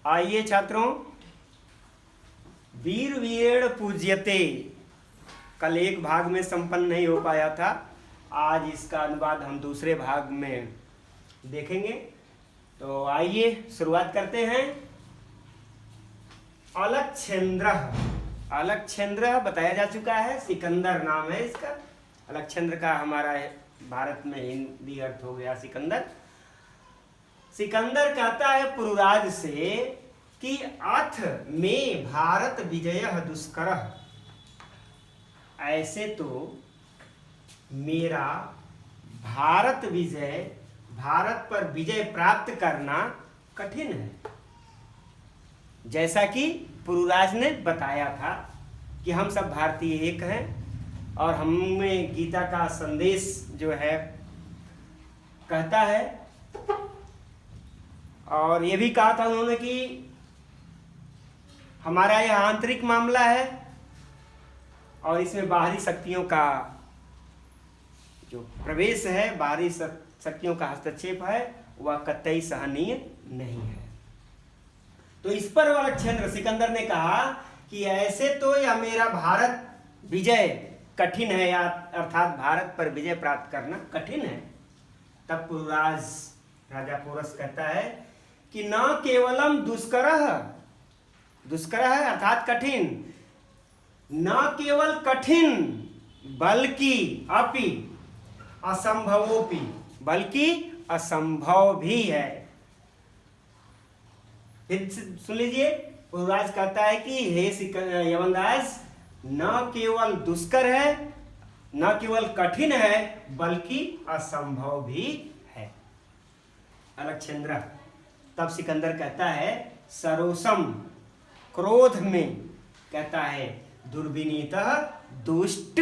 आइए छात्रों, वीर वीरेण पूज्यते कल एक भाग में संपन्न नहीं हो पाया था। आज इसका अनुवाद हम दूसरे भाग में देखेंगे। तो आइए शुरुआत करते हैं। अलक्षेंद्र बताया जा चुका है, सिकंदर नाम है इसका। अलक्षेंद्र का हमारा भारत में हिंदी अर्थ हो गया सिकंदर। सिकंदर कहता है पुरुराज से कि अथ में भारत विजय दुष्करः, ऐसे तो मेरा भारत पर विजय प्राप्त करना कठिन है। जैसा कि पुरुराज ने बताया था कि हम सब भारतीय एक हैं और हमें गीता का संदेश जो है कहता है, और ये भी कहा था उन्होंने कि हमारा यह आंतरिक मामला है और इसमें बाहरी शक्तियों का जो प्रवेश है, बाहरी शक्तियों का हस्तक्षेप है, वह कतई सहनीय नहीं है। तो इस पर अलक्षेंद्र सिकंदर ने कहा कि ऐसे तो यह मेरा भारत विजय कठिन है, या अर्थात भारत पर विजय प्राप्त करना कठिन है। तब पुरुराज राजा पोरस कहता है कि न केवलम दुष्करः अर्थात कठिन, न केवल कठिन बल्कि अपि असंभवोपि, बल्कि असंभव भी है। फिर सुन लीजिए, पुरुराज कहता है कि हे यवनराज, न केवल दुष्कर है, न केवल कठिन है, बल्कि असंभव भी है। अलक्षेंद्र तब सिकंदर कहता है सरोसम, क्रोध में कहता है दुर्विनीतः, दुष्ट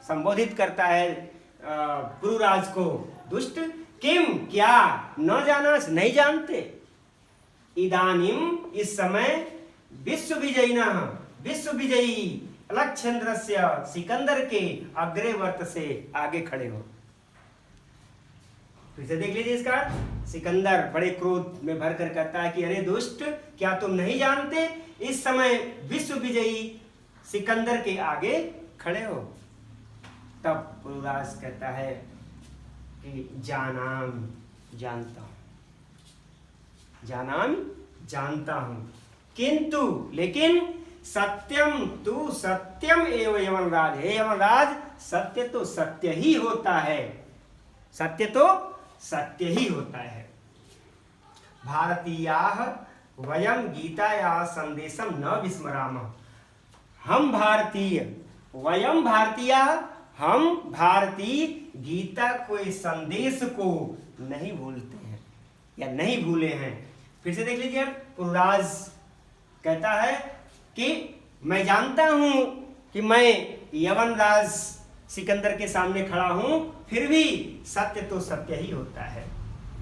संबोधित करता है पुरुराज को, दुष्ट किम क्या न जाना, नहीं जानते। इदानीम इस समय विश्व विजयी अलक्षेंद्र से सिकंदर के अग्रवर्त से आगे खड़े हो। फिर से देख लीजिए इसका। सिकंदर बड़े क्रोध में भरकर कहता है कि अरे दुष्ट, क्या तुम नहीं जानते, इस समय विश्व विजयी सिकंदर के आगे खड़े हो। तब पुरुराज कहता है कि जानता हूं, किंतु लेकिन सत्यम एवं यमनराज, हे यमनराज, सत्य तो सत्य ही होता है, सत्य तो सत्य ही होता है। भारतीयाः वयम गीतायाः संदेशम न विस्मरामः, हम भारतीय गीता के संदेश को नहीं भूलते हैं या नहीं भूले हैं। फिर से देख लीजिए, पुरुराज कहता है कि मैं जानता हूं कि मैं यवनराज सिकंदर के सामने खड़ा हूं, फिर भी सत्य तो सत्य ही होता है।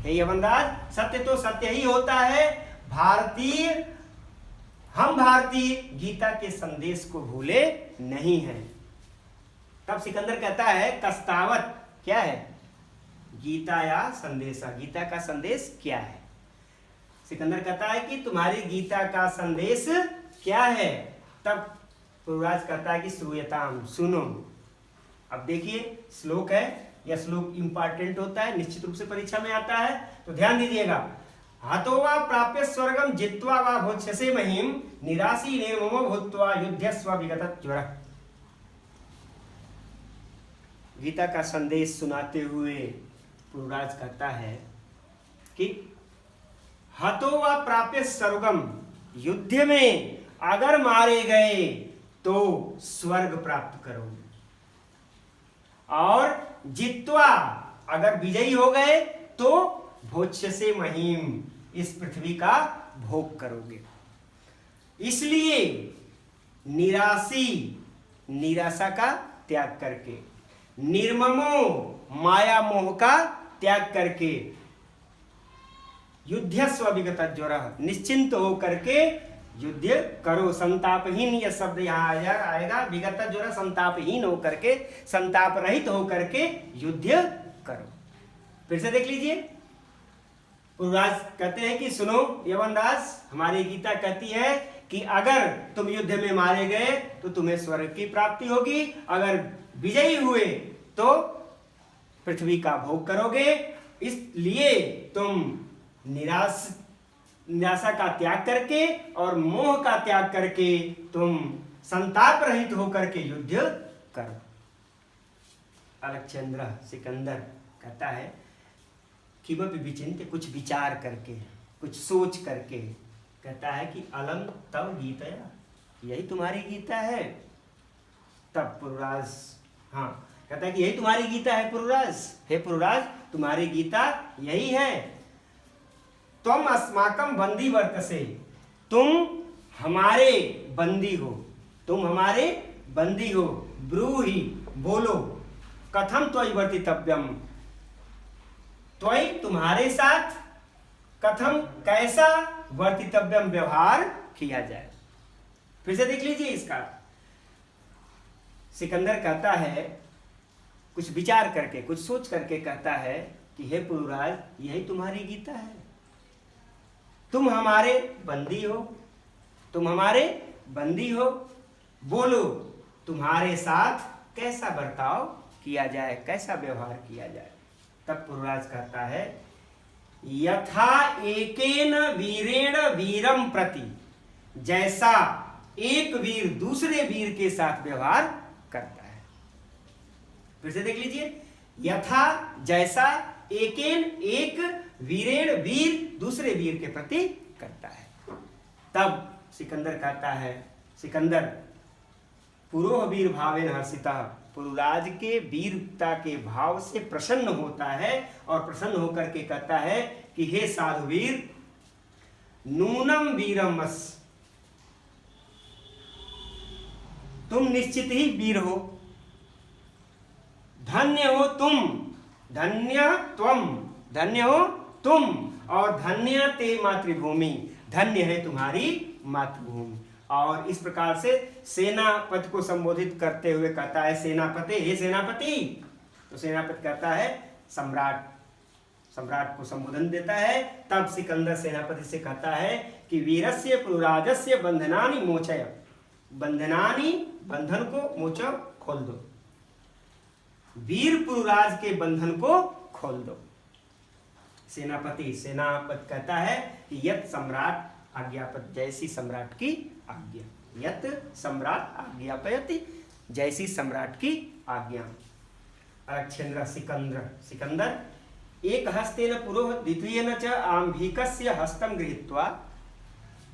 हे यवनराज, सत्य तो सत्य ही होता है। हम भारतीय गीता के संदेश को भूले नहीं हैं। तब सिकंदर कहता है कस्तावत, क्या है गीता या संदेशा, गीता का संदेश क्या है। सिकंदर कहता है कि तुम्हारी गीता का संदेश क्या है। तब पुरुराज कहता है कि श्रूयताम, सुनो। अब देखिए श्लोक है, यह श्लोक इंपॉर्टेंट होता है, निश्चित रूप से परीक्षा में आता है, तो ध्यान दीजिएगा। हतो वा प्राप्य स्वर्गम जित्वा वा भोक्ष्यसे महीम, निराशी निर्ममो भूत्वा युध्यस्व विगत ज्वरः। गीता का संदेश सुनाते हुए पुरुराज कहता है कि हतो वा प्राप्य स्वर्गम, युद्ध में अगर मारे गए तो स्वर्ग प्राप्त करोगे, और जित्वा अगर विजयी हो गए तो भोक्ष्यसे महीम, इस पृथ्वी का भोग करोगे। इसलिए निराशा का त्याग करके, निर्ममो माया मोह का त्याग करके, युद्धस्व विगत ज्वरः, निश्चिंत होकर के युद्ध करो। संतापहीन, यह शब्द यहाँ आएगा, विगत ज्वर, संतापहीन होकर के, संताप रहित होकर के युद्ध करो। फिर से देख लीजिए, पुरुराज कहते हैं कि सुनो यवनराज, हमारी गीता कहती है कि अगर तुम युद्ध में मारे गए तो तुम्हें स्वर्ग की प्राप्ति होगी, अगर विजयी हुए तो पृथ्वी का भोग करोगे। इसलिए तुम निराशा का त्याग करके और मोह का त्याग करके तुम संताप रहित होकर के युद्ध करो। अलक्ष्यंद्र सिकंदर कहता है कि वह विचिंत्य, कुछ विचार करके, कुछ सोच करके कहता है कि अलम तव गीतया, यही तुम्हारी गीता है। तब पुरुराज कहता है कि यही तुम्हारी गीता है पुरुराज, हे पुरुराज तुम्हारी गीता यही है। तुम अस्माकम बंदी वर्तसे, तुम हमारे बंदी हो, तुम हमारे बंदी हो। ब्रूहि, बोलो, कथम त्वयि वर्तितव्यम, त्वयि तुम्हारे साथ, कथम कैसा, वर्तितव्यम व्यवहार किया जाए। फिर से देख लीजिए इसका। सिकंदर कहता है कुछ विचार करके, कुछ सोच करके कहता है कि हे पुरुराज यही तुम्हारी गीता है, तुम हमारे बंदी हो, तुम हमारे बंदी हो। बोलो तुम्हारे साथ कैसा बर्ताव किया जाए, कैसा व्यवहार किया जाए। तब पुरुराज कहता है यथा एकेन वीरेण वीरम प्रति, जैसा एक वीर दूसरे वीर के साथ व्यवहार करता है। फिर से देख लीजिए, यथा जैसा, एकेन एक, वीरेण वीर दूसरे वीर के प्रति करता है। तब सिकंदर कहता है, सिकंदर पुरोह वीर भावेन हर्षिता, पुरुराज के वीरता के भाव से प्रसन्न होता है और प्रसन्न होकर के कहता है कि हे साधुवीर, नूनम वीरमस, तुम निश्चित ही वीर हो, धन्य हो तुम, धन्य त्वम, धन्य हो तुम, और धन्य ते मातृभूमि, धन्य है तुम्हारी मातृभूमि। और इस प्रकार से सेनापति को संबोधित करते हुए कहता है सेनापति, हे सेनापति। तो सेनापति कहता है सम्राट, सम्राट को संबोधन देता है। तब सिकंदर सेनापति से कहता है कि वीरस्य पुरुराजस्य बंधनानि मोचय, बंधनानि, बंधन को, मोचय खोल दो, वीर पुरुराज के बंधन को खोल दो। सेनापति कहता है कि यत सम्राट आज्ञापत, जैसी सम्राट की आज्ञा, यत सम्राट आज्ञापयति, जैसी सम्राट की आज्ञा। अलक्ष्यंद्र सिकंदर एक हस्तेन पुरोह द्वितीयेन च आंभिकस्य हस्तं गृहीत्वा,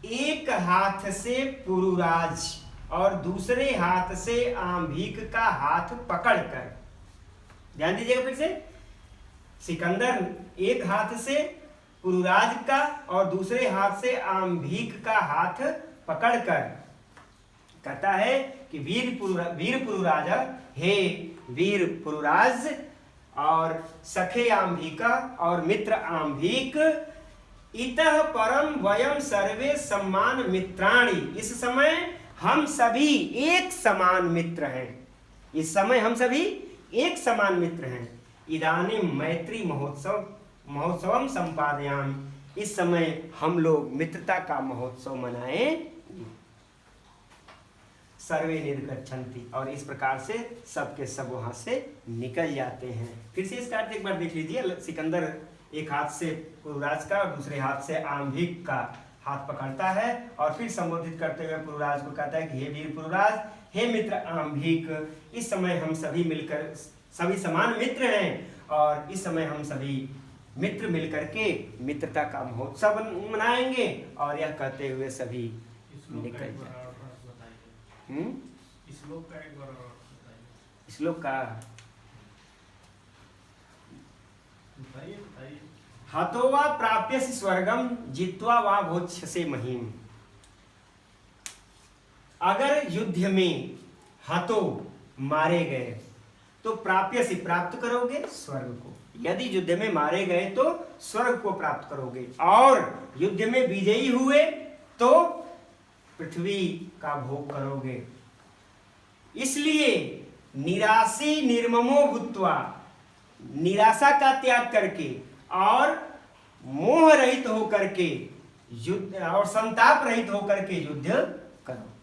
एक हाथ से पुरुराज और दूसरे हाथ से आंभिक का हाथ पकड़कर, ध्यान दीजिएगा फिर से, सिकंदर एक हाथ से पुरुराज का और दूसरे हाथ से आंभिक का हाथ पकड़कर कहता है कि वीर पुरुराज, हे वीर पुरुराज और सखे आंभिका और मित्र आंभिक, इतः परम वयम सर्वे सम्मान मित्राणि, इस समय हम सभी एक समान मित्र हैं, इस समय हम सभी एक समान मित्र हैं। इदानीं मैत्री महोत्सवम संपादयामि, इस समय हम लोग मित्रता का महोत्सव मनाएं। सर्वे निर्गच्छन्ति, और इस प्रकार से सबके सब वहां से निकल जाते हैं। फिर से इसका अर्थ एक बार देख लीजिए। सिकंदर एक हाथ से पुरुराज का और दूसरे हाथ से आंभिक का हाथ पकड़ता है और फिर संबोधित करते हुए पुरुराज को कहता है कि हे वीर पुरुराज, हे मित्र आंभिक, इस समय हम सभी मिलकर, सभी समान मित्र हैं और इस समय हम सभी मित्र मिलकर के मित्रता का महोत्सव मनाएंगे। और यह कहते हुए सभी निकल जाए। श्लोक का हतो वा प्राप्यसि स्वर्गम जित्वा वा भोक्ष्यसे महीम, अगर युद्ध में हतो मारे गए तो प्राप्यसि प्राप्त करोगे स्वर्ग को, यदि युद्ध में मारे गए तो स्वर्ग को प्राप्त करोगे, और युद्ध में विजयी हुए तो पृथ्वी का भोग करोगे। इसलिए निराशी निर्ममो भूत्वा, निराशा का त्याग करके और मोह रहित होकर के युद्ध और संताप रहित होकर के युद्ध करो।